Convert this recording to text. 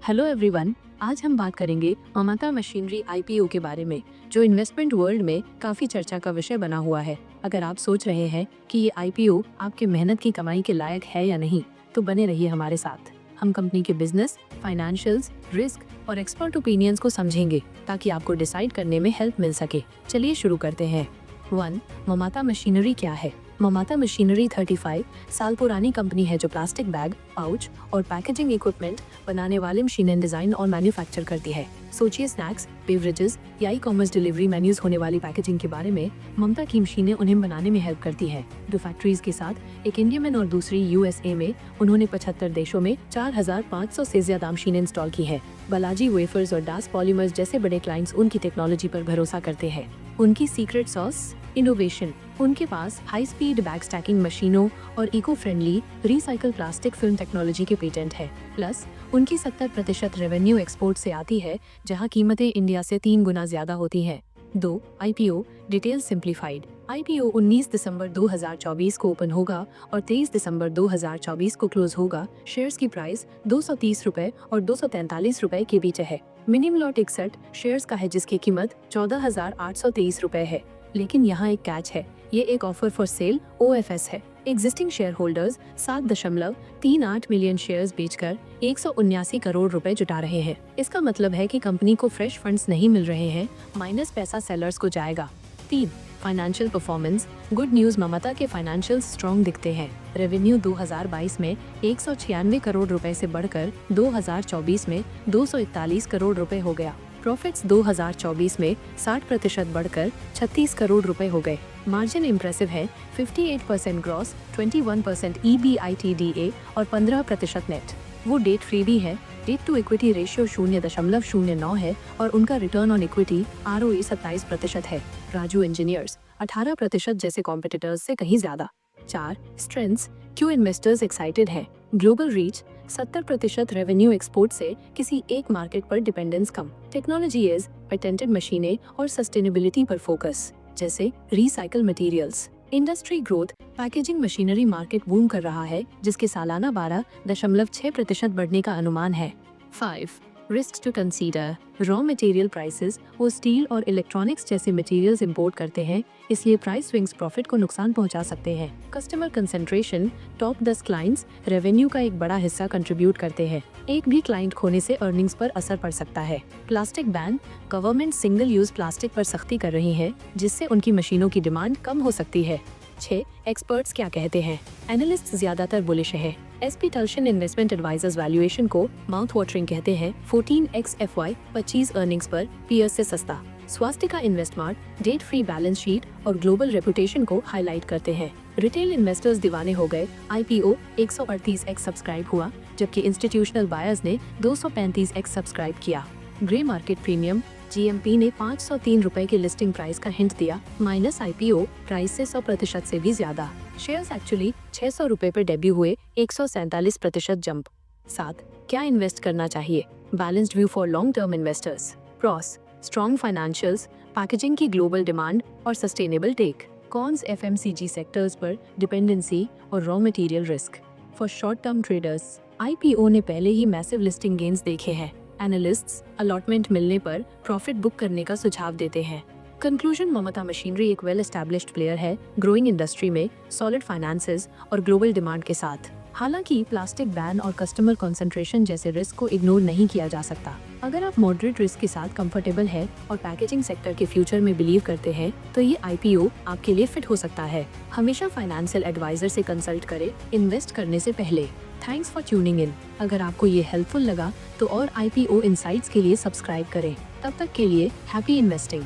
Hello everyone, आज हम बात करेंगे ममता मशीनरी आईपीओ के बारे में, जो इन्वेस्टमेंट वर्ल्ड में काफी चर्चा का विषय बना हुआ है। अगर आप सोच रहे हैं कि ये आईपीओ आपके मेहनत की कमाई के लायक है या नहीं, तो बने रहिए हमारे साथ। हम कंपनी के बिजनेस, फाइनेंशियल्स, रिस्क और एक्सपर्ट ओपिनियंस को समझेंगे ताकि आपको डिसाइड करने में हेल्प मिल सके। चलिए शुरू करते हैं। 1. ममता मशीनरी क्या है? ममता मशीनरी 35 साल पुरानी कंपनी है जो प्लास्टिक बैग, पाउच और पैकेजिंग इक्विपमेंट बनाने वाले मशीनें डिजाइन और मैन्युफैक्चर करती है। सोचिए स्नैक्स, बेवरेजेस या ई कॉमर्स डिलीवरी मेन्यूज होने वाली पैकेजिंग के बारे में। ममता की मशीनें उन्हें बनाने में हेल्प करती है। दो फैक्ट्रीज के साथ, एक इंडिया में और दूसरी यूएसए में। उन्होंने 75 देशों में 4500 से ज्यादा मशीनें इंस्टॉल की है। बालाजी वेफर्स और डास पॉलीमर्स जैसे बड़े क्लाइंट्स उनकी टेक्नोलॉजी पर भरोसा करते हैं। उनकी सीक्रेट सॉस, इनोवेशन। उनके पास हाई स्पीड बैग स्टैकिंग मशीनों और eco friendly recycle plastic film technology के पेटेंट है। प्लस उनकी 70% रेवेन्यू एक्सपोर्ट से आती है, जहां कीमतें इंडिया से 3 गुना ज्यादा होती हैं। 2. IPO detail simplified. आईपीओ 19 दिसंबर 2024 को ओपन होगा और 23 दिसंबर 2024 को क्लोज होगा। शेयर्स की प्राइस 230 रुपए और 243 रुपए के बीच है। मिनिमम लॉट 61 शेयर्स का है, जिसकी कीमत 14,823 रुपए है। लेकिन यहाँ एक कैच है, ये एक ऑफर फॉर सेल OFS है। Existing share holders 7.38 million shares बेचकर 179 करोड़ रुपए जुटा रहे हैं। इसका मतलब है कि कंपनी को फ्रेश फंड्स नहीं मिल रहे हैं, माइनस पैसा सेलर्स को जाएगा। 3. Financial performance. गुड न्यूज, ममता के फाइनेंशियल्स स्ट्रॉन्ग दिखते हैं। रेवेन्यू 2022 में 196 करोड़ रुपए से बढ़कर 2024 में 241 करोड़ रुपए हो गया। प्रॉफिट्स 2024 में 60% बढ़कर 36 करोड़ रुपए हो गए। मार्जिन इम्प्रेसिव है, 58% ग्रॉस, 21% EBITDA और 15% नेट। वो डेट फ्री भी है। डेट टू इक्विटी रेशियो 0.09 है और उनका रिटर्न ऑन इक्विटी ROE 27% है। राजू इंजीनियर्स 18% जैसे कॉम्पिटिटर्स से कहीं ज्यादा। 4. स्ट्रेंथ्स। क्यों इन्वेस्टर्स एक्साइटेड हैं? ग्लोबल रीच, 70% रेवेन्यू एक्सपोर्ट से, किसी एक मार्केट पर dependence come. Technology is patented मशीनें और सस्टेनेबिलिटी पर फोकस, जैसे recycle materials. Industry growth, packaging machinery market boom कर रहा है, जिसके सालाना 12.6% बढ़ने का अनुमान है। 5. Risk to consider. Raw material prices. वो स्टील और इलेक्ट्रॉनिक्स जैसे मटेरियल्स इंपोर्ट करते हैं, इसलिए प्राइस स्विंग्स प्रॉफिट को नुकसान पहुंचा सकते हैं। Customer concentration. Top 10 clients revenue का एक बड़ा हिस्सा कंट्रीब्यूट करते हैं। एक भी क्लाइंट खोने से अर्निंग्स पर असर पड़ सकता है। Plastic ban. Government single use plastic पर सख्ती कर रही है, जिससे उनकी मशीनों की डिमांड कम हो सकती है। 6. एक्सपर्ट्स क्या कहते हैं? एनालिस्ट ज्यादातर बुलिश है। SP टल्शन इन्वेस्टमेंट एडवाइजर्स वैल्यूएशन को माउथ वाटरिंग कहते हैं। 14x FY 25 अर्निंग्स पर पीयर्स से सस्ता। Swastika Investmart debt free balance sheet और ग्लोबल रेपुटेशन को हाईलाइट करते हैं। रिटेल इन्वेस्टर्स दीवाने हो गए। IPO 138x सब्सक्राइब हुआ, जबकि इंस्टीट्यूशनल बायर्स ने 235x सब्सक्राइब किया। Grey market premium. GMP ने 503 रुपए के लिस्टिंग प्राइस का हिंट दिया, माइनस IPO प्राइस से 100% से भी ज्यादा। शेयर्स एक्चुअली 600 रुपए पर डेब्यू हुए, 147% जंप। 7. क्या इन्वेस्ट करना चाहिए? Balanced view for long term investors. Pros, strong financials, packaging की ग्लोबल डिमांड और sustainable tech. Cons, FMCG sectors पर डिपेंडेंसी और raw material risk. For short term traders, IPO ने पहले ही मैसिव लिस्टिंग गेन्स देखे हैं। एनालिस्ट्स अलॉटमेंट मिलने पर प्रॉफिट बुक करने का सुझाव देते हैं। कंक्लूजन, ममता मशीनरी एक वेल एस्टैब्लिश्ड प्लेयर है, ग्रोइंग इंडस्ट्री में, सॉलिड फाइनेंसेस और ग्लोबल डिमांड के साथ। हालांकि प्लास्टिक बैन और कस्टमर कंसंट्रेशन जैसे रिस्क को इग्नोर नहीं किया जा सकता। अगर आप मॉडरेट रिस्क के साथ कंफर्टेबल है और पैकेजिंग सेक्टर के फ्यूचर में बिलीव करते हैं, तो ये IPO आपके लिए फिट हो सकता है। हमेशा फाइनेंशियल एडवाइजर से कंसल्ट करें इन्वेस्ट करने से पहले। Thanks for tuning in. अगर आपको ये हेल्पफुल लगा तो और IPO इनसाइट्स के लिए सब्सक्राइब करें। तब तक के लिए हैप्पी इन्वेस्टिंग।